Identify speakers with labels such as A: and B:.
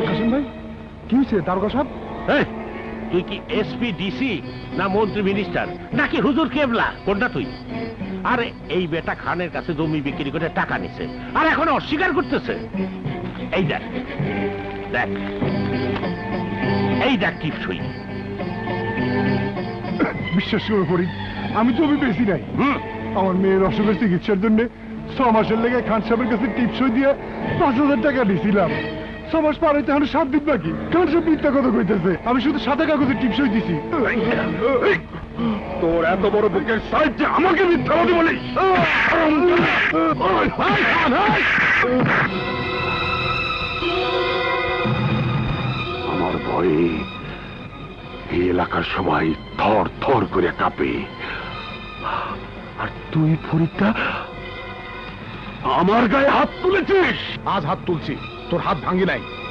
A: কাসিম ভাই কি হয়েছে দারোগা সাহেব?
B: তুই কি এসপি ডিসি না মন্ত্রী মিনিস্টার নাকি হুজুর কেবলা কোনটা তুই? আরে এই বেটা খানের কাছে জমি বিক্রি করে টাকা নিছে আর এখন অস্বীকার করতেছে। এই দেখ দেখ এই দেখ টিপসই।
A: বিশ্বাস করে পড়ি আমি জমি বেশি নাই। আমার মেয়ের অসুখের চিকিৎসার জন্য 6 মাসের লেগে খান সাহেবের কাছে টিপসই দিয়ে 5,000 টাকা দিয়েছিলাম। 6 মাস পার হইতে এখন 7 দিন বাকি। খান সাহেব মিথ্যা কথা কইতেছে, আমি শুধু সাদা কাগজে টিপসই দিছি।
C: তোর এত বড় বুকের সাইজ যে আমাকে মিথ্যাবাদী বলিস? আমার ভয়ে এই এলাকার সবাই থর থর করে কাঁপে, আর তুই ফরিদা আমার গায়ে হাত তুলেছিস।
A: আজ হাত তুলছি, তোর হাত ভাঙি নাই।